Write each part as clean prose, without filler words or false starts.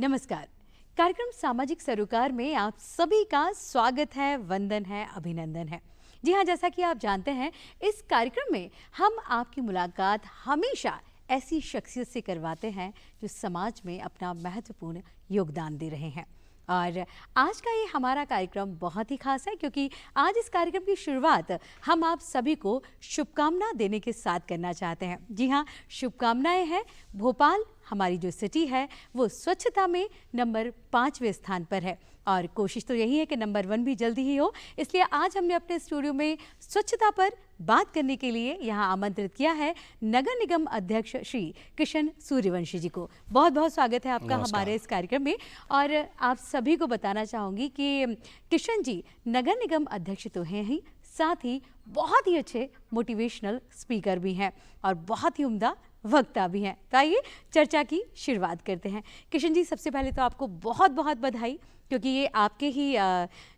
नमस्कार। कार्यक्रम सामाजिक सरोकार में आप सभी का स्वागत है, वंदन है, अभिनंदन है। जी हाँ, जैसा कि आप जानते हैं, इस कार्यक्रम में हम आपकी मुलाकात हमेशा ऐसी शख्सियत से करवाते हैं जो समाज में अपना महत्वपूर्ण योगदान दे रहे हैं। और आज का ये हमारा कार्यक्रम बहुत ही खास है क्योंकि आज इस कार्यक्रम की शुरुआत हम आप सभी को शुभकामना देने के साथ करना चाहते हैं। जी हाँ, शुभकामनाएं हैं। भोपाल हमारी जो सिटी है वो स्वच्छता में नंबर 5वें स्थान पर है और कोशिश तो यही है कि नंबर 1 भी जल्दी ही हो। इसलिए आज हमने अपने स्टूडियो में स्वच्छता पर बात करने के लिए यहाँ आमंत्रित किया है नगर निगम अध्यक्ष श्री किशन सूर्यवंशी जी को। बहुत बहुत स्वागत है आपका हमारे इस कार्यक्रम में। और आप सभी को बताना चाहूँगी कि किशन जी नगर निगम अध्यक्ष तो हैं ही, साथ ही बहुत ही अच्छे मोटिवेशनल स्पीकर भी हैं और बहुत ही उम्दा वक्ता भी हैं। तो आइए चर्चा की शुरुआत करते हैं। किशन जी, सबसे पहले तो आपको बहुत बहुत बधाई क्योंकि ये आपके ही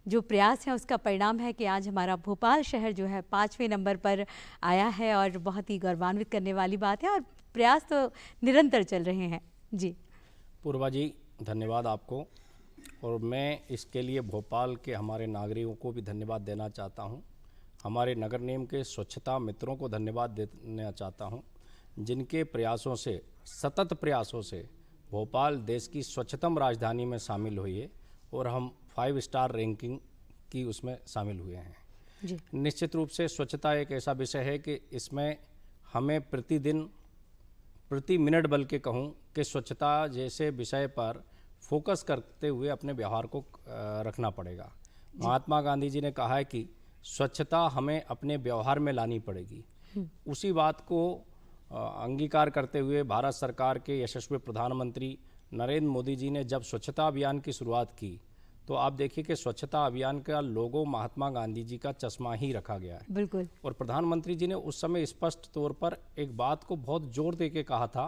जो प्रयास हैं उसका परिणाम है कि आज हमारा भोपाल शहर जो है 5वें नंबर पर आया है और बहुत ही गौरवान्वित करने वाली बात है और प्रयास तो निरंतर चल रहे हैं। जी पूर्वा जी, धन्यवाद आपको। और मैं इसके लिए भोपाल के हमारे नागरिकों को भी धन्यवाद देना चाहता हूँ। हमारे नगर निगम के स्वच्छता मित्रों को धन्यवाद देना चाहता हूँ जिनके प्रयासों से, सतत प्रयासों से भोपाल देश की स्वच्छतम राजधानी में शामिल हुई है और हम 5 स्टार रैंकिंग की उसमें शामिल हुए हैं। जी निश्चित रूप से स्वच्छता एक ऐसा विषय है कि इसमें हमें प्रतिदिन, प्रति मिनट बल्कि कहूँ कि स्वच्छता जैसे विषय पर फोकस करते हुए अपने व्यवहार को रखना पड़ेगा। महात्मा गांधी जी ने कहा है कि स्वच्छता हमें अपने व्यवहार में लानी पड़ेगी। उसी बात को अंगीकार करते हुए भारत सरकार के यशस्वी प्रधानमंत्री नरेंद्र मोदी जी ने जब स्वच्छता अभियान की शुरुआत की तो आप देखिए कि स्वच्छता अभियान का लोगो महात्मा गांधी जी का चश्मा ही रखा गया है। बिल्कुल। और प्रधानमंत्री जी ने उस समय स्पष्ट तौर पर एक बात को बहुत जोर दे के कहा था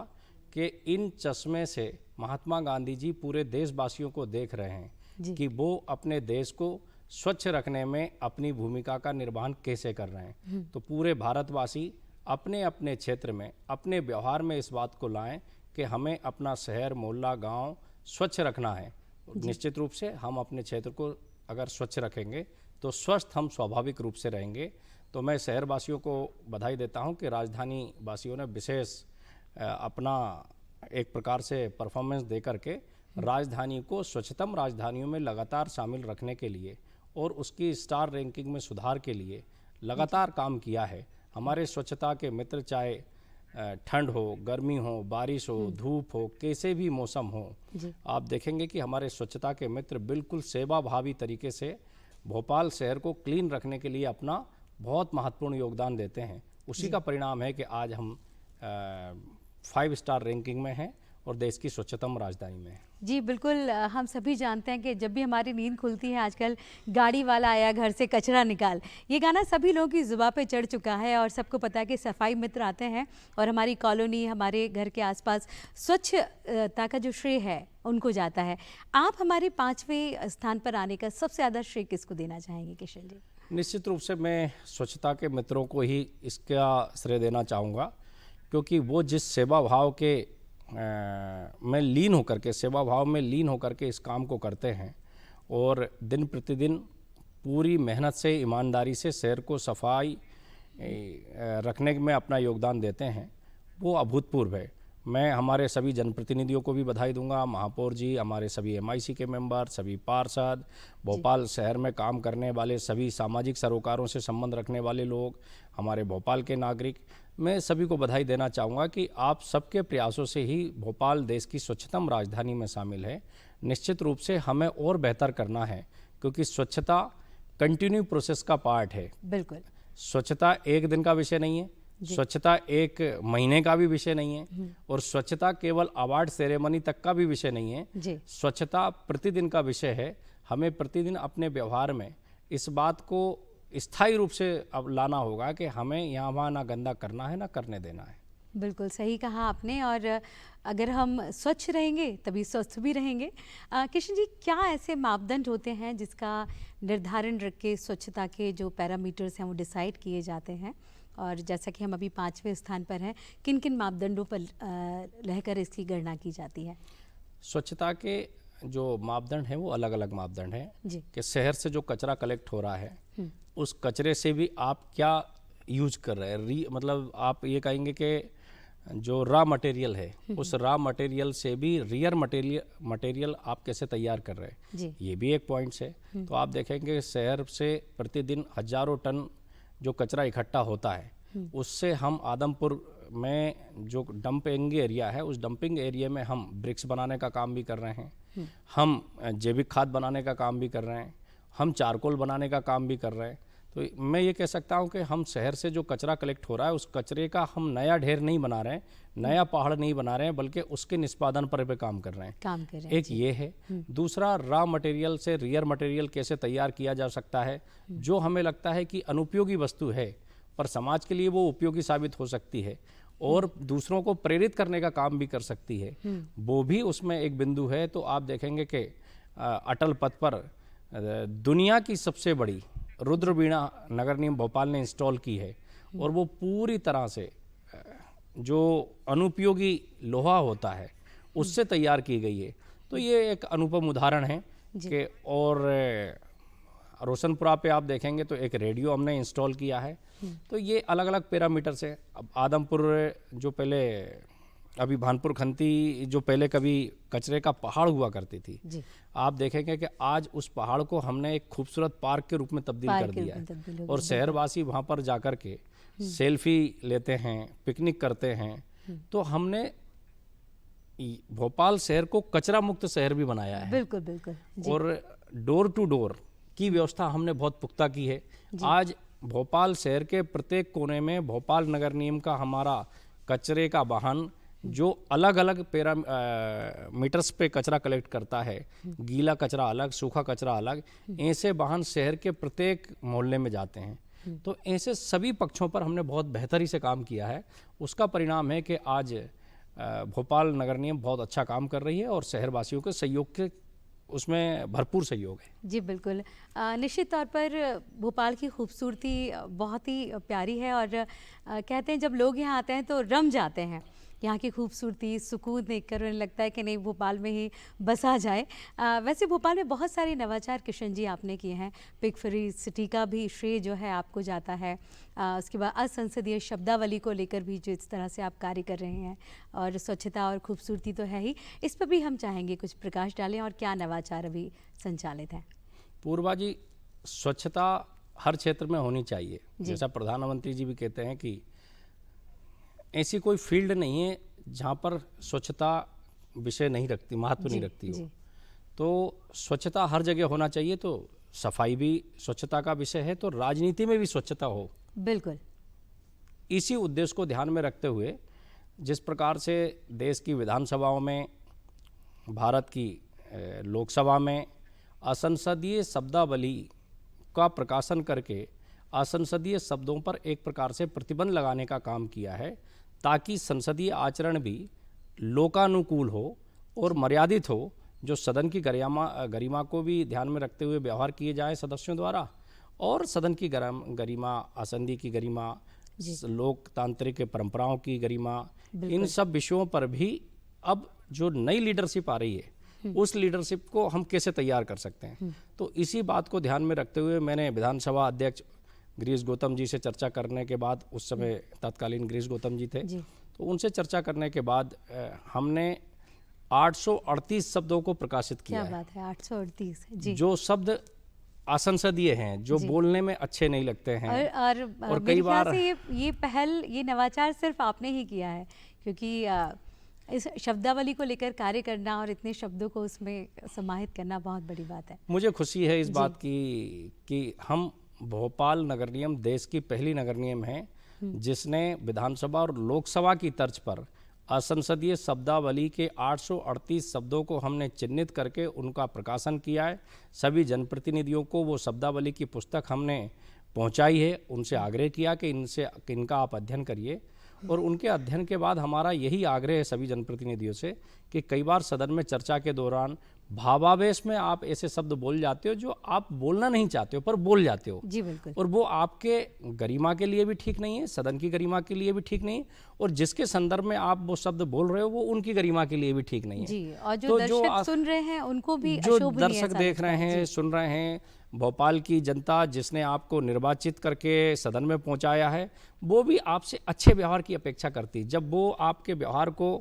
कि इन चश्मे से महात्मा गांधी जी पूरे देशवासियों को देख रहे हैं कि वो अपने देश को स्वच्छ रखने में अपनी भूमिका का निर्वहन कैसे कर रहे हैं। तो पूरे भारतवासी अपने अपने क्षेत्र में, अपने व्यवहार में इस बात को लाएं कि हमें अपना शहर, मोहल्ला, गांव स्वच्छ रखना है। निश्चित रूप से हम अपने क्षेत्र को अगर स्वच्छ रखेंगे तो स्वस्थ हम स्वाभाविक रूप से रहेंगे। तो मैं शहरवासियों को बधाई देता हूं कि राजधानी वासियों ने विशेष अपना एक प्रकार से परफॉर्मेंस दे करके राजधानी को स्वच्छतम राजधानियों में लगातार शामिल रखने के लिए और उसकी स्टार रैंकिंग में सुधार के लिए लगातार काम किया है। हमारे स्वच्छता के मित्र, चाहे ठंड हो, गर्मी हो, बारिश हो, धूप हो, कैसे भी मौसम हो, आप देखेंगे कि हमारे स्वच्छता के मित्र बिल्कुल सेवाभावी तरीके से भोपाल शहर को क्लीन रखने के लिए अपना बहुत महत्वपूर्ण योगदान देते हैं। उसी का परिणाम है कि आज हम 5 स्टार रैंकिंग में हैं और देश की स्वच्छतम राजधानी में है। जी बिल्कुल। हम सभी जानते हैं कि जब भी हमारी नींद खुलती है आजकल गाड़ी वाला आया घर से कचरा निकाल, ये गाना सभी लोगों की जुबान पे चढ़ चुका है और सबको पता है कि सफाई मित्र आते हैं और हमारी कॉलोनी, हमारे घर के आसपास स्वच्छता का जो श्रेय है उनको जाता है। आप हमारे 5वें स्थान पर आने का सबसे ज़्यादा श्रेय किसको देना चाहेंगे किशन जी? निश्चित रूप से मैं स्वच्छता के मित्रों को ही इसका श्रेय देना चाहूँगा क्योंकि वो जिस सेवा भाव के में लीन होकर के, सेवा भाव में लीन होकर के इस काम को करते हैं और दिन प्रतिदिन पूरी मेहनत से, ईमानदारी से शहर को सफाई रखने में अपना योगदान देते हैं, वो अभूतपूर्व है। मैं हमारे सभी जनप्रतिनिधियों को भी बधाई दूंगा, महापौर जी, हमारे सभी MIC के मेंबर, सभी पार्षद, भोपाल शहर में काम करने वाले सभी सामाजिक सरोकारों से संबंध रखने वाले लोग, हमारे भोपाल के नागरिक, मैं सभी को बधाई देना चाहूँगा कि आप सबके प्रयासों से ही भोपाल देश की स्वच्छतम राजधानी में शामिल है। निश्चित रूप से हमें और बेहतर करना है क्योंकि स्वच्छता कंटिन्यू प्रोसेस का पार्ट है। बिल्कुल। स्वच्छता एक दिन का विषय नहीं है, स्वच्छता एक महीने का भी विषय नहीं है और स्वच्छता केवल अवार्ड सेरेमनी तक का भी विषय नहीं है। स्वच्छता प्रतिदिन का विषय है। हमें प्रतिदिन अपने व्यवहार में इस बात को स्थायी रूप से अब लाना होगा कि हमें यहाँ वहाँ ना गंदा करना है ना करने देना है। बिल्कुल सही कहा आपने। और अगर हम स्वच्छ रहेंगे तभी स्वस्थ भी रहेंगे। किशन जी, क्या ऐसे मापदंड होते हैं जिसका निर्धारण रख के स्वच्छता के जो पैरामीटर्स हैं वो डिसाइड किए जाते हैं? और जैसा कि हम अभी 5वें स्थान पर हैं, किन किन मापदंडों पर रहकर इसकी गणना की जाती है? स्वच्छता के जो मापदंड हैं वो अलग अलग मापदंड हैं जी। कि शहर से जो कचरा कलेक्ट हो रहा है उस कचरे से भी आप क्या यूज कर रहे हैं, मतलब आप ये कहेंगे कि जो रॉ मटेरियल है उस रॉ मटेरियल से भी रियर मटेरियल आप कैसे तैयार कर रहे हैं, जी। ये भी एक पॉइंट्स है। तो आप देखेंगे शहर से प्रतिदिन हजारों टन जो कचरा इकट्ठा होता है उससे हम आदमपुर में जो डंपिंग एरिया है उस डंपिंग एरिया में हम ब्रिक्स बनाने का काम भी कर रहे हैं, हम जैविक खाद बनाने का काम भी कर रहे हैं, हम चारकोल बनाने का काम भी कर रहे हैं। तो मैं ये कह सकता हूँ कि हम शहर से जो कचरा कलेक्ट हो रहा है उस कचरे का हम नया ढेर नहीं बना रहे हैं, नया पहाड़ नहीं बना रहे हैं, बल्कि उसके निष्पादन पर भी काम कर रहे हैं। एक ये है। दूसरा, रॉ मटेरियल से रियर मटेरियल कैसे तैयार किया जा सकता है। जो हमें लगता है कि अनुपयोगी वस्तु है पर समाज के लिए वो उपयोगी साबित हो सकती है और दूसरों को प्रेरित करने का काम भी कर सकती है, वो भी उसमें एक बिंदु है। तो आप देखेंगे कि अटल पथ पर दुनिया की सबसे बड़ी रुद्रवीणा नगर निगम भोपाल ने इंस्टॉल की है और वो पूरी तरह से जो अनुपयोगी लोहा होता है उससे तैयार की गई है। तो ये एक अनुपम उदाहरण है कि और रोशनपुरा पे आप देखेंगे तो एक रेडियो हमने इंस्टॉल किया है। तो ये अलग अलग पैरामीटर से, अब आदमपुर जो पहले अभी भानपुर खंती जो पहले कभी कचरे का पहाड़ हुआ करती थी जी। आप देखेंगे कि आज उस पहाड़ को हमने एक खूबसूरत पार्क के रूप में तब्दील कर दिया है और शहरवासी वहाँ पर जाकर के सेल्फी लेते हैं, पिकनिक करते हैं। तो हमने भोपाल शहर को कचरा मुक्त शहर भी बनाया है। बिल्कुल बिल्कुल जी। और डोर टू डोर की व्यवस्था हमने बहुत पुख्ता की है। आज भोपाल शहर के प्रत्येक कोने में भोपाल नगर निगम का हमारा कचरे का वाहन जो अलग अलग मीटर्स पे कचरा कलेक्ट करता है, गीला कचरा अलग, सूखा कचरा अलग, ऐसे वाहन शहर के प्रत्येक मोहल्ले में जाते हैं। तो ऐसे सभी पक्षों पर हमने बहुत बेहतरी से काम किया है। उसका परिणाम है कि आज भोपाल नगर निगम बहुत अच्छा काम कर रही है और शहरवासियों के सहयोग के उसमें भरपूर सहयोग है। जी बिल्कुल। निश्चित तौर पर भोपाल की खूबसूरती बहुत ही प्यारी है और कहते हैं जब लोग यहाँ आते हैं तो रम जाते हैं। यहाँ की खूबसूरती, सुकून देखकर उन्हें लगता है कि नहीं भोपाल में ही बसा जाए। वैसे भोपाल में बहुत सारे नवाचार किशन जी आपने किए हैं। पिग फ्री सिटी का भी श्रेय जो है आपको जाता है। उसके बाद असंसदीय शब्दावली को लेकर भी जिस तरह से आप कार्य कर रहे हैं और स्वच्छता और खूबसूरती तो है ही, इस पर भी हम चाहेंगे कुछ प्रकाश डालें और क्या नवाचार अभी संचालित हैं। पूर्वा जी, स्वच्छता हर क्षेत्र में होनी चाहिए। जैसा प्रधानमंत्री जी भी कहते हैं कि ऐसी कोई फील्ड नहीं है जहाँ पर स्वच्छता विषय नहीं रखती, महत्व नहीं रखती हो। तो स्वच्छता हर जगह होना चाहिए। तो सफाई भी स्वच्छता का विषय है, तो राजनीति में भी स्वच्छता हो। बिल्कुल। इसी उद्देश्य को ध्यान में रखते हुए जिस प्रकार से देश की विधानसभाओं में, भारत की लोकसभा में असंसदीय शब्दावली का प्रकाशन करके असंसदीय शब्दों पर एक प्रकार से प्रतिबंध लगाने का काम किया है, ताकि संसदीय आचरण भी लोकानुकूल हो और मर्यादित हो, जो सदन की गरिमा को भी ध्यान में रखते हुए व्यवहार किए जाए सदस्यों द्वारा, और सदन की गरिमा, आसंदी की गरिमा, लोकतांत्रिक परंपराओं की गरिमा, इन सब विषयों पर भी अब जो नई लीडरशिप आ रही है उस लीडरशिप को हम कैसे तैयार कर सकते हैं। तो इसी बात को ध्यान में रखते हुए मैंने विधानसभा अध्यक्ष गिरीश गौतम जी से चर्चा करने के बाद, उस समय तत्कालीन गिरीश गौतम जी थे, तो उनसे चर्चा करने के बाद हमने 838 शब्दों को प्रकाशित किया। क्या बात है, 838 जी। जो शब्द असंसदीय हैं, जो बोलने में अच्छे नहीं लगते हैं। और कई बार ये पहल, ये नवाचार सिर्फ आपने ही किया है, क्योंकि इस शब्दावली को लेकर कार्य करना और इतने शब्दों को उसमें समाहित करना बहुत बड़ी बात है। मुझे खुशी है इस बात की कि हम भोपाल नगर निगम देश की पहली नगर निगम है जिसने विधानसभा और लोकसभा की तर्ज पर असंसदीय शब्दावली के 838 शब्दों को हमने चिन्हित करके उनका प्रकाशन किया है। सभी जनप्रतिनिधियों को वो शब्दावली की पुस्तक हमने पहुंचाई है, उनसे आग्रह किया कि इनका आप अध्ययन करिए। और उनके अध्ययन के बाद हमारा यही आग्रह है सभी जनप्रतिनिधियों से कि कई बार सदन में चर्चा के दौरान भावावेश में आप ऐसे शब्द बोल जाते हो जो आप बोलना नहीं चाहते हो पर बोल जाते हो। जी बिल्कुल। और वो आपके गरिमा के लिए भी ठीक नहीं है, सदन की गरिमा के लिए भी ठीक नहीं है, और जिसके संदर्भ में आप वो शब्द बोल रहे हो वो उनकी गरिमा के लिए भी ठीक नहीं है। जी, और जो तो दर्शक सुन रहे हैं उनको भी जो अशोभनीय दर्शक ऐसा देख लगता रहे है। हैं, सुन रहे हैं, भोपाल की जनता जिसने आपको निर्वाचित करके सदन में पहुंचाया है, वो भी आपसे अच्छे व्यवहार की अपेक्षा करती है। जब वो आपके व्यवहार को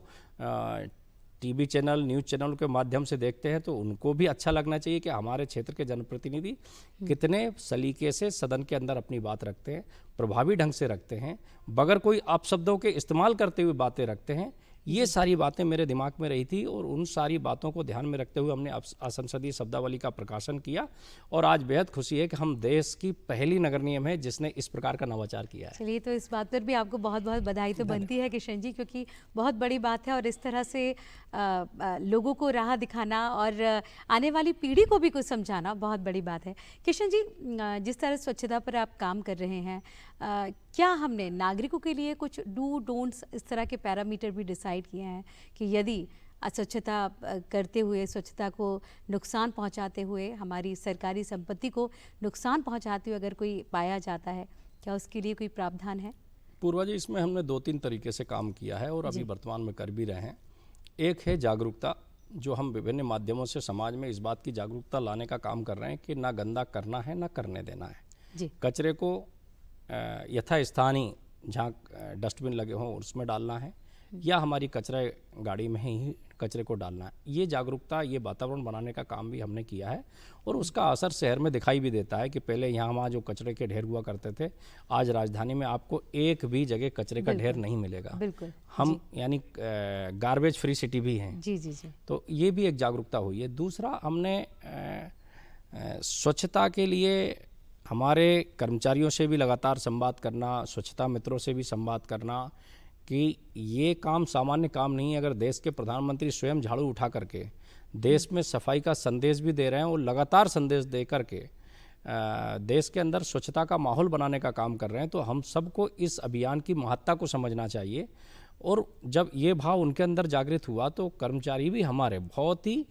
टीवी चैनल, न्यूज़ चैनल के माध्यम से देखते हैं तो उनको भी अच्छा लगना चाहिए कि हमारे क्षेत्र के जनप्रतिनिधि कितने सलीके से सदन के अंदर अपनी बात रखते हैं, प्रभावी ढंग से रखते हैं, बगैर कोई अपशब्दों के इस्तेमाल करते हुए बातें रखते हैं। ये सारी बातें मेरे दिमाग में रही थी और उन सारी बातों को ध्यान में रखते हुए हमने असंसदीय शब्दावली का प्रकाशन किया और आज बेहद खुशी है कि हम देश की पहली नगर निगम है जिसने इस प्रकार का नवाचार किया है। चलिए, तो इस बात पर भी आपको बहुत बहुत बधाई तो बनती है किशन जी, क्योंकि बहुत बड़ी बात है और इस तरह से लोगों को राह दिखाना और आने वाली पीढ़ी को भी कुछ समझाना बहुत बड़ी बात है। किशन जी, जिस तरह स्वच्छता पर आप काम कर रहे हैं, क्या हमने नागरिकों के लिए कुछ डू डोंट्स इस तरह के पैरामीटर भी डिसाइड किए हैं कि यदि अस्वच्छता करते हुए, स्वच्छता को नुकसान पहुंचाते हुए, हमारी सरकारी संपत्ति को नुकसान पहुंचाते हुए अगर कोई पाया जाता है, क्या उसके लिए कोई प्रावधान है? पूर्वा जी, इसमें हमने 2-3 तरीके से काम किया है और अभी वर्तमान में कर भी रहे हैं। एक है जागरूकता, जो हम विभिन्न माध्यमों से समाज में इस बात की जागरूकता लाने का काम कर रहे हैं कि ना गंदा करना है, ना करने देना है। जी। कचरे को यथास्थानी जहाँ डस्टबिन लगे हों उसमें डालना है या हमारी कचरा गाड़ी में ही कचरे को डालना है। ये जागरूकता, ये वातावरण बनाने का काम भी हमने किया है और उसका असर शहर में दिखाई भी देता है कि पहले यहाँ वहाँ जो कचरे के ढेर हुआ करते थे, आज राजधानी में आपको एक भी जगह कचरे का ढेर नहीं मिलेगा। बिल्कुल। हम यानी गार्बेज फ्री सिटी भी हैं। जी जी जी। तो ये भी एक जागरूकता हुई है। दूसरा, हमने स्वच्छता के लिए हमारे कर्मचारियों से भी लगातार संवाद करना, स्वच्छता मित्रों से भी संवाद करना कि ये काम सामान्य काम नहीं है। अगर देश के प्रधानमंत्री स्वयं झाड़ू उठा करके देश में सफाई का संदेश भी दे रहे हैं और लगातार संदेश दे करके देश के अंदर स्वच्छता का माहौल बनाने का काम कर रहे हैं, तो हम सबको इस अभियान की महत्ता को समझना चाहिए। और जब ये भाव उनके अंदर जागृत हुआ तो कर्मचारी भी हमारे बहुत ही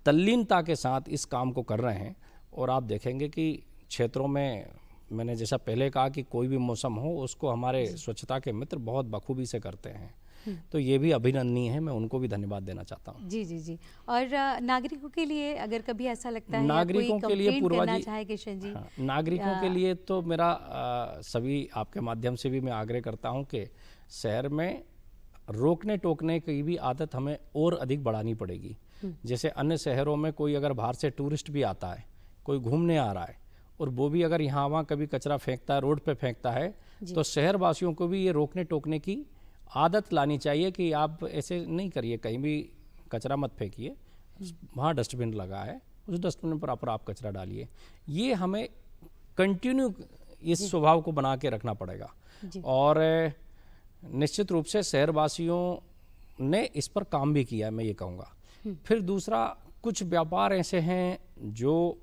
तल्लीनता के साथ इस काम को कर रहे हैं। और आप देखेंगे कि क्षेत्रों में, मैंने जैसा पहले कहा कि कोई भी मौसम हो उसको हमारे स्वच्छता के मित्र बहुत बखूबी से करते हैं। तो ये भी अभिनंदनीय है, मैं उनको भी धन्यवाद देना चाहता हूँ। जी जी जी। और नागरिकों के लिए अगर कभी ऐसा लगता है, नागरिकों के लिए पूर्वा जी, चाहे किशन जी, हाँ, नागरिकों के लिए तो मेरा सभी आपके माध्यम से भी मैं आग्रह करता हूँ कि शहर में रोकने टोकने की भी आदत हमें और अधिक बढ़ानी पड़ेगी। जैसे अन्य शहरों में कोई अगर बाहर से टूरिस्ट भी आता है, कोई घूमने आ रहा है और वो भी अगर यहाँ वहाँ कभी कचरा फेंकता है, रोड पे फेंकता है, तो शहर वासियों को भी ये रोकने टोकने की आदत लानी चाहिए कि आप ऐसे नहीं करिए, कहीं भी कचरा मत फेंकिए, वहाँ डस्टबिन लगा है, उस डस्टबिन पर आप कचरा डालिए। ये हमें कंटिन्यू इस स्वभाव को बना के रखना पड़ेगा। और निश्चित रूप से शहरवासियों ने इस पर काम भी किया है, मैं ये कहूँगा। फिर दूसरा, कुछ व्यापार ऐसे हैं जो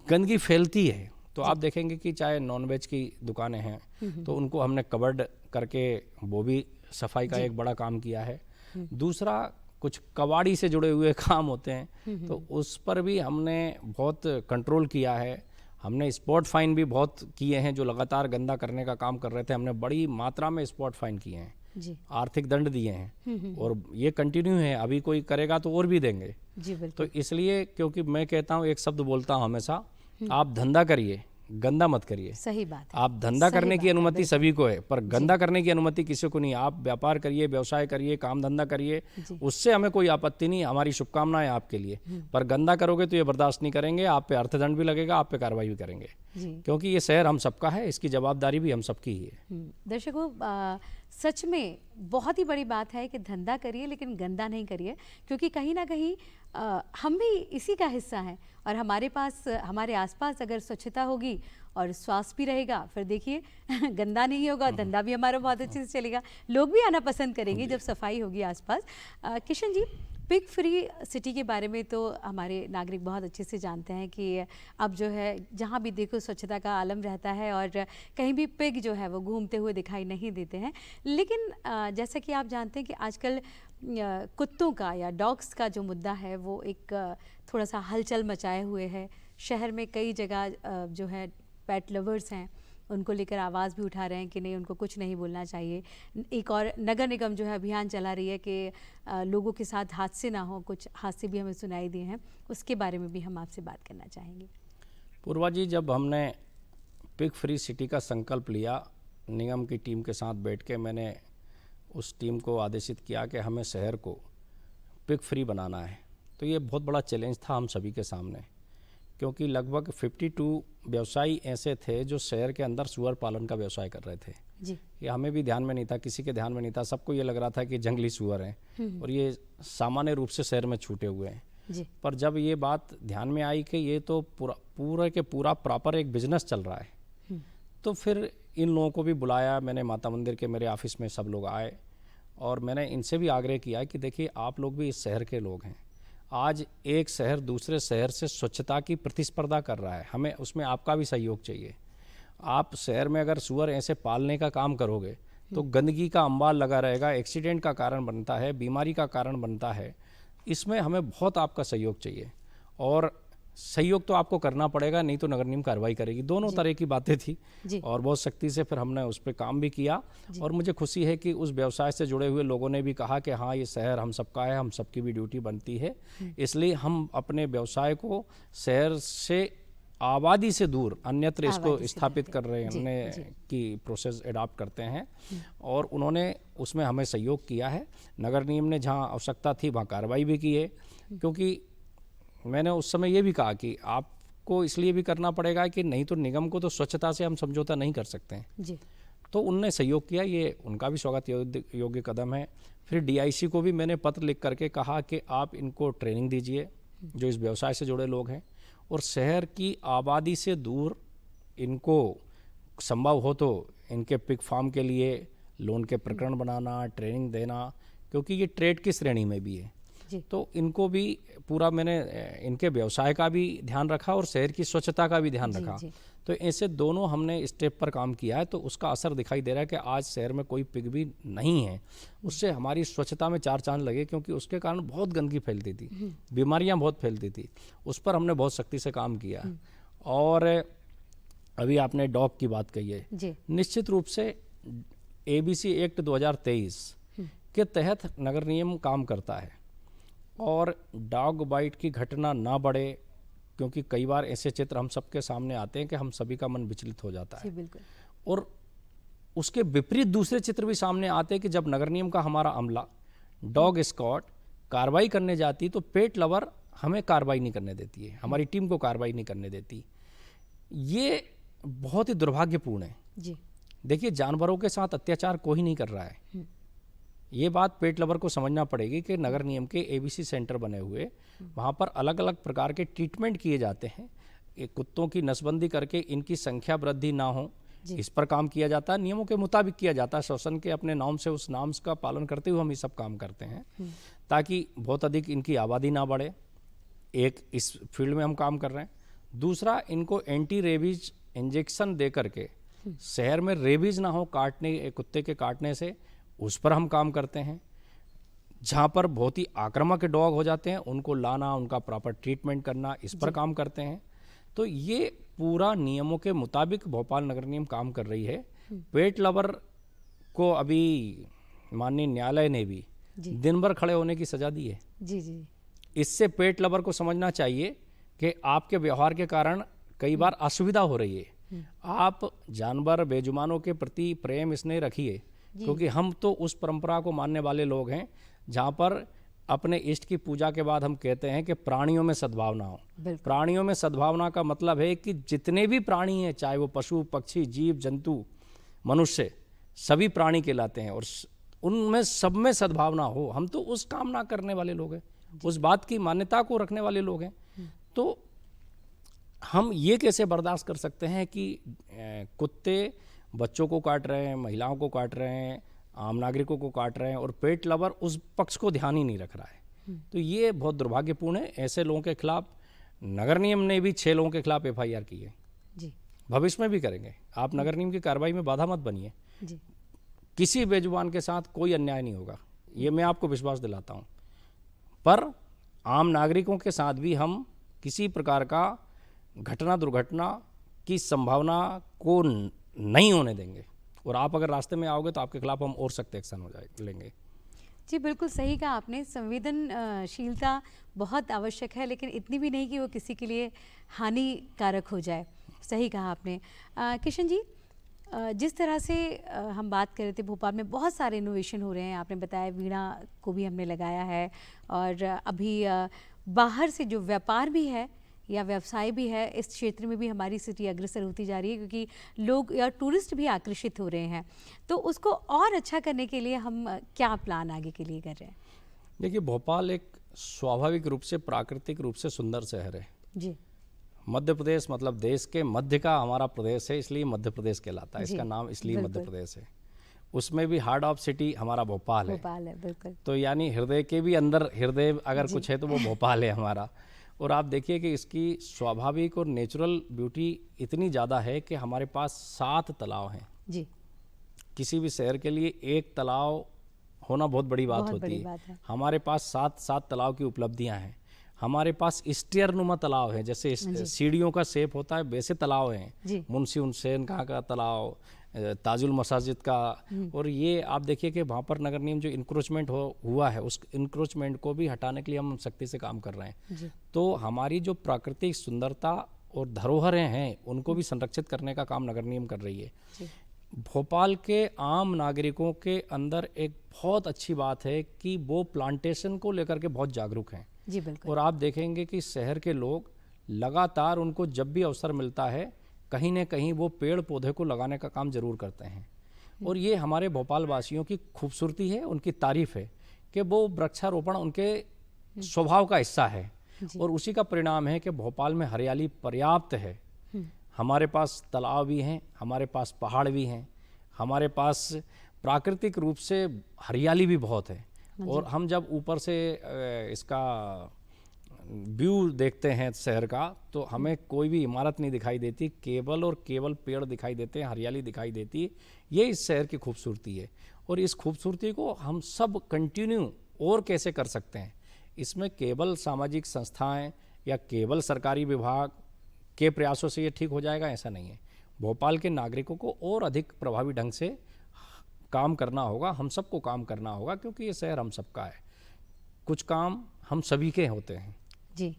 गंदगी फैलती है, तो आप देखेंगे कि चाहे नॉनवेज की दुकानें हैं तो उनको हमने कवर्ड करके वो भी सफाई का एक बड़ा काम किया है। दूसरा, कुछ कबाड़ी से जुड़े हुए काम होते हैं तो उस पर भी हमने बहुत कंट्रोल किया है। हमने स्पॉट फाइन भी बहुत किए हैं, जो लगातार गंदा करने का काम कर रहे थे, हमने बड़ी मात्रा में स्पॉट फाइन किए हैं जी। आर्थिक दंड दिए हैं और ये कंटिन्यू है, अभी कोई करेगा तो और भी देंगे जी। तो इसलिए, क्योंकि मैं कहता हूँ, एक शब्द बोलता हूँ हमेशा, आप धंधा करिए, गंदा मत करिए। सही बात है। आप धंधा करने की अनुमति सभी को है, पर गंदा करने की अनुमति किसी को नहीं। आप व्यापार करिए, व्यवसाय करिए, काम धंधा करिए, उससे हमें कोई आपत्ति नहीं, हमारी शुभकामनाएं आपके लिए। पर गंदा करोगे तो ये बर्दाश्त नहीं करेंगे, आप पे अर्थदंड भी लगेगा, आप पे कार्रवाई भी करेंगे, क्योंकि ये शहर हम सबका है, इसकी जवाबदारी भी हम सबकी ही है। दर्शकों, सच में बहुत ही बड़ी बात है कि धंधा करिए लेकिन गंदा नहीं करिए, क्योंकि कहीं ना कहीं हम भी इसी का हिस्सा हैं और हमारे पास, हमारे आसपास अगर स्वच्छता होगी और स्वास्थ्य भी रहेगा, फिर देखिए गंदा नहीं होगा, धंधा भी हमारा बहुत अच्छे से चलेगा, लोग भी आना पसंद करेंगे जब सफाई होगी आसपास। Kishan ji, pig free city के बारे में तो हमारे नागरिक बहुत अच्छे से जानते हैं कि अब जो है जहाँ भी देखो स्वच्छता का आलम रहता है और कहीं भी पिग जो है वो घूमते हुए दिखाई नहीं देते हैं। लेकिन जैसा कि आप जानते हैं कि आजकल कुत्तों का या डॉग्स का जो मुद्दा है वो एक थोड़ा सा हलचल मचाए हुए है। शहर में कई जगह जो है पेट लवर्स हैं, उनको लेकर आवाज़ भी उठा रहे हैं कि नहीं, उनको कुछ नहीं बोलना चाहिए। एक और नगर निगम जो है अभियान चला रही है कि लोगों के साथ हादसे ना हो। कुछ हादसे भी हमें सुनाई दिए हैं, उसके बारे में भी हम आपसे बात करना चाहेंगे। पूर्वा जी, जब हमने पिग फ्री सिटी का संकल्प लिया, निगम की टीम के साथ बैठ के मैंने उस टीम को आदेशित किया कि हमें शहर को पिग फ्री बनाना है। तो ये बहुत बड़ा चैलेंज था हम सभी के सामने, क्योंकि लगभग 52 व्यवसायी ऐसे थे जो शहर के अंदर सूअर पालन का व्यवसाय कर रहे थे जी। ये हमें भी ध्यान में नहीं था, किसी के ध्यान में नहीं था। सबको ये लग रहा था कि जंगली सूअर हैं और ये सामान्य रूप से शहर में छूटे हुए हैं जी। पर जब ये बात ध्यान में आई कि ये तो पूरा प्रॉपर एक बिजनेस चल रहा है, तो फिर इन लोगों को भी बुलाया मैंने। माता मंदिर के मेरे ऑफिस में सब लोग आए और मैंने इनसे भी आग्रह किया कि देखिए, आप लोग भी इस शहर के लोग हैं। आज एक शहर दूसरे शहर से स्वच्छता की प्रतिस्पर्धा कर रहा है, हमें उसमें आपका भी सहयोग चाहिए। आप शहर में अगर सूअर ऐसे पालने का काम करोगे तो गंदगी का अंबार लगा रहेगा, एक्सीडेंट का कारण बनता है, बीमारी का कारण बनता है। इसमें हमें बहुत आपका सहयोग चाहिए और सहयोग तो आपको करना पड़ेगा, नहीं तो नगर निगम कार्रवाई करेगी। दोनों तरह की बातें थी और बहुत सख्ती से फिर हमने उस पर काम भी किया। और मुझे खुशी है कि उस व्यवसाय से जुड़े हुए लोगों ने भी कहा कि हाँ, ये शहर हम सबका है, हम सबकी भी ड्यूटी बनती है। इसलिए हम अपने व्यवसाय को शहर से आबादी से दूर अन्यत्र इसको स्थापित कर रहे हैं की प्रोसेस एडॉप्ट करते हैं और उन्होंने उसमें हमें सहयोग किया है। नगर निगम ने जहाँ आवश्यकता थी वहाँ कार्रवाई भी की है, क्योंकि मैंने उस समय ये भी कहा कि आपको इसलिए भी करना पड़ेगा कि नहीं तो निगम को तो स्वच्छता से हम समझौता नहीं कर सकते हैं जी। तो उनने सहयोग किया, ये उनका भी स्वागत योग्य कदम है। फिर डीआईसी को भी मैंने पत्र लिख करके कहा कि आप इनको ट्रेनिंग दीजिए जो इस व्यवसाय से जुड़े लोग हैं, और शहर की आबादी से दूर इनको संभव हो तो इनके पिग फार्म के लिए लोन के प्रकरण बनाना, ट्रेनिंग देना, क्योंकि ये ट्रेड की श्रेणी में भी है। तो इनको भी पूरा मैंने इनके व्यवसाय का भी ध्यान रखा और शहर की स्वच्छता का भी ध्यान रखा। तो ऐसे दोनों हमने स्टेप पर काम किया है, तो उसका असर दिखाई दे रहा है कि आज शहर में कोई पिग भी नहीं है। उससे हमारी स्वच्छता में चार चांद लगे, क्योंकि उसके कारण बहुत गंदगी फैलती थी, बीमारियां बहुत फैलती थी। उस पर हमने बहुत सख्ती से काम किया। और अभी आपने डॉग की बात कही है, निश्चित रूप से ABC एक्ट 2023 के तहत नगर निगम काम करता है और डॉग बाइट की घटना ना बढ़े, क्योंकि कई बार ऐसे चित्र हम सबके सामने आते हैं कि हम सभी का मन विचलित हो जाता है। बिल्कुल। और उसके विपरीत दूसरे चित्र भी सामने आते हैं कि जब नगर निगम का हमारा अमला डॉग स्क्वाड कार्रवाई करने जाती तो पेट लवर हमें कार्रवाई नहीं करने देती है, हमारी टीम को कार्रवाई नहीं करने देती। ये बहुत ही दुर्भाग्यपूर्ण है जी। देखिए, जानवरों के साथ अत्याचार कोई नहीं कर रहा है। ये बात पेट लवर को समझना पड़ेगी कि नगर निगम के ABC सेंटर बने हुए, वहाँ पर अलग अलग प्रकार के ट्रीटमेंट किए जाते हैं। एक कुत्तों की नसबंदी करके इनकी संख्या वृद्धि ना हो, इस पर काम किया जाता है। नियमों के मुताबिक किया जाता है, श्वसन के अपने नाम से उस नाम का पालन करते हुए हम ये सब काम करते हैं, ताकि बहुत अधिक इनकी आबादी ना बढ़े। एक इस फील्ड में हम काम कर रहे हैं। दूसरा, इनको एंटी रेबीज इंजेक्शन दे करके शहर में रेबीज ना हो काटने, कुत्ते के काटने से, उस पर हम काम करते हैं। जहाँ पर बहुत ही आक्रामक डॉग हो जाते हैं उनको लाना, उनका प्रॉपर ट्रीटमेंट करना, इस पर काम करते हैं। तो ये पूरा नियमों के मुताबिक भोपाल नगर निगम काम कर रही है। पेट लवर को अभी माननीय न्यायालय ने भी दिन भर खड़े होने की सजा दी है। जी। इससे पेट लवर को समझना चाहिए कि आपके व्यवहार के कारण कई बार असुविधा हो रही है। आप जानवर बेजुबानों के प्रति प्रेम स्नेह रखिए, क्योंकि हम तो उस परंपरा को मानने वाले लोग हैं जहाँ पर अपने इष्ट की पूजा के बाद हम कहते हैं कि प्राणियों में सद्भावना हो। प्राणियों में सद्भावना का मतलब है कि जितने भी प्राणी हैं, चाहे वो पशु पक्षी जीव जंतु मनुष्य, सभी प्राणी कहलाते हैं और उनमें सब में सद्भावना हो। हम तो उस कामना करने वाले लोग हैं, उस बात की मान्यता को रखने वाले लोग हैं। तो हम ये कैसे बर्दाश्त कर सकते हैं कि कुत्ते बच्चों को काट रहे हैं, महिलाओं को काट रहे हैं, आम नागरिकों को काट रहे हैं और पेट लवर उस पक्ष को ध्यान ही नहीं रख रहा है। तो ये बहुत दुर्भाग्यपूर्ण है। ऐसे लोगों के खिलाफ नगर निगम ने भी 6 लोगों के खिलाफ FIR की है जी भविष्य में भी करेंगे। आप नगर निगम की कार्रवाई में बाधा मत बनिए। जी किसी बेजुबान के साथ कोई अन्याय नहीं होगा, ये मैं आपको विश्वास दिलाता हूँ। पर आम नागरिकों के साथ भी हम किसी प्रकार का घटना दुर्घटना की संभावना को नहीं होने देंगे। और आप अगर रास्ते में आओगे तो आपके खिलाफ हम और सख्त एक्शन हो जाए लेंगे। जी बिल्कुल सही कहा आपने। संवेदनशीलता बहुत आवश्यक है, लेकिन इतनी भी नहीं कि वो किसी के लिए हानिकारक हो जाए। सही कहा आपने। किशन जी, जिस तरह से हम बात कर रहे थे, भोपाल में बहुत सारे इनोवेशन हो रहे हैं। आपने बताया वीणा को भी हमने लगाया है, और अभी बाहर से जो व्यापार भी है या व्यवसाय भी है, इस क्षेत्र में भी हमारी सिटी अग्रसर होती जा रही है, क्योंकि लोग या टूरिस्ट भी आकर्षित हो रहे हैं। तो उसको और अच्छा करने के लिए हम क्या प्लान आगे के लिए कर रहे हैं? देखिए, भोपाल एक स्वाभाविक रूप से प्राकृतिक रूप से सुंदर शहर है जी। मध्य प्रदेश मतलब देश के मध्य का हमारा प्रदेश है, इसलिए मध्य प्रदेश कहलाता है। इसका नाम इसलिए मध्य प्रदेश है। उसमें भी हार्ट ऑफ सिटी हमारा भोपाल है बिल्कुल। तो यानी हृदय के भी अंदर हृदय अगर कुछ है तो वो भोपाल है हमारा। और आप देखिए कि इसकी स्वाभाविक और नेचुरल ब्यूटी इतनी ज़्यादा है कि हमारे पास 7 तालाब हैं जी। किसी भी शहर के लिए एक तालाब होना बहुत बड़ी बात होती है। हमारे पास 7 तालाब की उपलब्धियां हैं। हमारे पास स्टेयरनुमा तालाब है, जैसे सीढ़ियों का शेप होता है वैसे तालाब हैं। मुंशी हुसैन खां का तालाब, ताजुल मसाजिद का। और ये आप देखिए कि वहाँ पर नगर निगम जो इंक्रोचमेंट हुआ है, उस इंक्रोचमेंट को भी हटाने के लिए हम सख्ती से काम कर रहे हैं। तो हमारी जो प्राकृतिक सुंदरता और धरोहरें हैं उनको भी संरक्षित करने का काम नगर निगम कर रही है। भोपाल के आम नागरिकों के अंदर एक बहुत अच्छी बात है कि वो प्लांटेशन को लेकर के बहुत जागरूक हैं। जी बिल्कुल। और आप देखेंगे कि शहर के लोग लगातार, उनको जब भी अवसर मिलता है, कहीं न कहीं वो पेड़ पौधे को लगाने का काम जरूर करते हैं। और ये हमारे भोपाल वासियों की खूबसूरती है, उनकी तारीफ है कि वो वृक्षारोपण उनके स्वभाव का हिस्सा है। और उसी का परिणाम है कि भोपाल में हरियाली पर्याप्त है। हमारे पास तालाब भी हैं, हमारे पास पहाड़ भी हैं, हमारे पास प्राकृतिक रूप से हरियाली भी बहुत है। और हम जब ऊपर से इसका व्यू देखते हैं शहर का, तो हमें कोई भी इमारत नहीं दिखाई देती, केवल और केवल पेड़ दिखाई देते हैं, हरियाली दिखाई देती है। ये इस शहर की खूबसूरती है। और इस खूबसूरती को हम सब कंटिन्यू और कैसे कर सकते हैं, इसमें केवल सामाजिक संस्थाएं या केवल सरकारी विभाग के प्रयासों से ये ठीक हो जाएगा ऐसा नहीं है। भोपाल के नागरिकों को और अधिक प्रभावी ढंग से काम करना होगा, हम सबको काम करना होगा, क्योंकि ये शहर हम सबका है। कुछ काम हम सभी के होते हैं। जी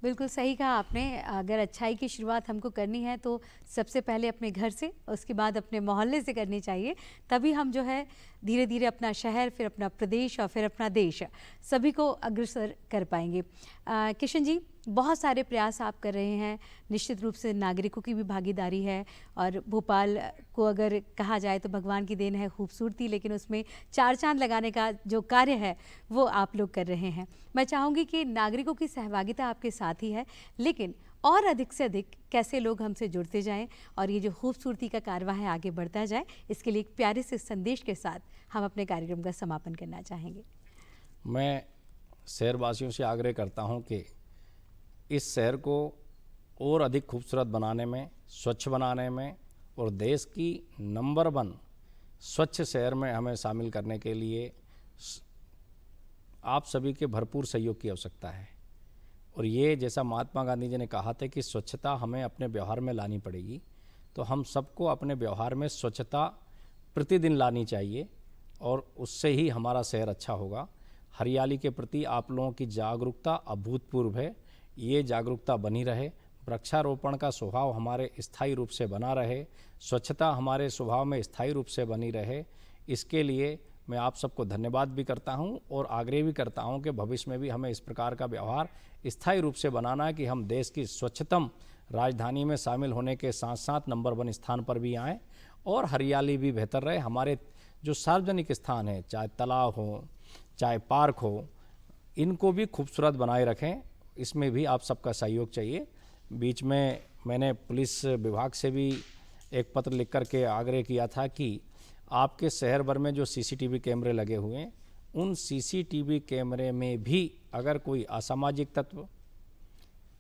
बिल्कुल सही कहा आपने। अगर अच्छाई की शुरुआत हमको करनी है तो सबसे पहले अपने घर से, उसके बाद अपने मोहल्ले से करनी चाहिए। तभी हम जो है धीरे धीरे अपना शहर, फिर अपना प्रदेश और फिर अपना देश, सभी को अग्रसर कर पाएंगे। किशन जी, बहुत सारे प्रयास आप कर रहे हैं। निश्चित रूप से नागरिकों की भी भागीदारी है। और भोपाल को अगर कहा जाए तो भगवान की देन है खूबसूरती, लेकिन उसमें 4 चांद लगाने का जो कार्य है वो आप लोग कर रहे हैं। मैं चाहूँगी कि नागरिकों की सहभागिता आपके साथ ही है, लेकिन और अधिक से अधिक कैसे लोग हमसे जुड़ते जाएं और ये जो खूबसूरती का कारवां है आगे बढ़ता जाए, इसके लिए एक प्यारे से संदेश के साथ हम अपने कार्यक्रम का समापन करना चाहेंगे। मैं शहरवासियों से आग्रह करता हूं कि इस शहर को और अधिक खूबसूरत बनाने में, स्वच्छ बनाने में और देश की नंबर 1 स्वच्छ शहर में हमें शामिल करने के लिए आप सभी के भरपूर सहयोग की आवश्यकता है। और ये जैसा महात्मा गांधी जी ने कहा था कि स्वच्छता हमें अपने व्यवहार में लानी पड़ेगी, तो हम सबको अपने व्यवहार में स्वच्छता प्रतिदिन लानी चाहिए और उससे ही हमारा शहर अच्छा होगा। हरियाली के प्रति आप लोगों की जागरूकता अभूतपूर्व है, ये जागरूकता बनी रहे। वृक्षारोपण का स्वभाव हमारे स्थायी रूप से बना रहे, स्वच्छता हमारे स्वभाव में स्थायी रूप से बनी रहे। इसके लिए मैं आप सबको धन्यवाद भी करता हूं और आग्रह भी करता हूं कि भविष्य में भी हमें इस प्रकार का व्यवहार स्थायी रूप से बनाना है कि हम देश की स्वच्छतम राजधानी में शामिल होने के साथ साथ नंबर 1 स्थान पर भी आएँ और हरियाली भी बेहतर रहे। हमारे जो सार्वजनिक स्थान हैं, चाहे तालाब हो, चाहे पार्क हो, इनको भी खूबसूरत बनाए रखें। इसमें भी आप सबका सहयोग चाहिए। बीच में मैंने पुलिस विभाग से भी एक पत्र लिख कर के आग्रह किया था कि आपके शहर भर में जो CCTV कैमरे लगे हुए हैं, उन CCTV कैमरे में भी अगर कोई असामाजिक तत्व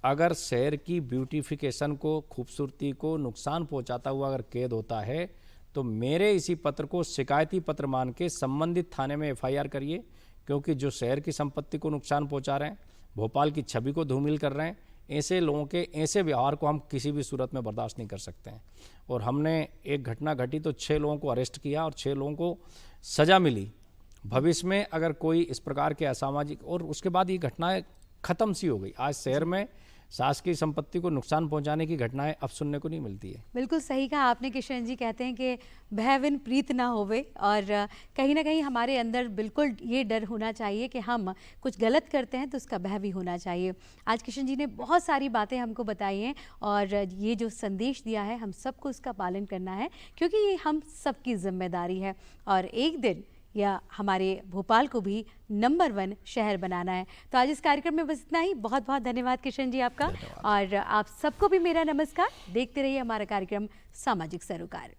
अगर शहर की ब्यूटिफिकेशन को, खूबसूरती को नुकसान पहुंचाता हुआ अगर कैद होता है तो मेरे इसी पत्र को शिकायती पत्र मान के संबंधित थाने में एफआईआर करिए, क्योंकि जो शहर की संपत्ति को नुकसान पहुंचा रहे हैं, भोपाल की छवि को धूमिल कर रहे हैं, ऐसे लोगों के ऐसे व्यवहार को हम किसी भी सूरत में बर्दाश्त नहीं कर सकते हैं। और हमने एक घटना घटी तो 6 लोगों को अरेस्ट किया और 6 लोगों को सज़ा मिली। भविष्य में अगर कोई इस प्रकार के असामाजिक, और उसके बाद ये घटनाएं ख़त्म सी हो गई। आज शहर में शासकीय संपत्ति को नुकसान पहुंचाने की घटनाएं अब सुनने को नहीं मिलती है। बिल्कुल सही कहा आपने किशन जी। कहते हैं कि भय बिन प्रीत ना होवे, और कहीं ना कहीं हमारे अंदर बिल्कुल ये डर होना चाहिए कि हम कुछ गलत करते हैं तो उसका भय भी होना चाहिए। आज किशन जी ने बहुत सारी बातें हमको बताई हैं और ये जो संदेश दिया है हम सबको उसका पालन करना है, क्योंकि ये हम सबकी जिम्मेदारी है और एक दिन या हमारे भोपाल को भी नंबर 1 शहर बनाना है। तो आज इस कार्यक्रम में बस इतना ही। बहुत बहुत धन्यवाद किशन जी आपका, और आप सबको भी मेरा नमस्कार। देखते रहिए हमारा कार्यक्रम सामाजिक सरोकार।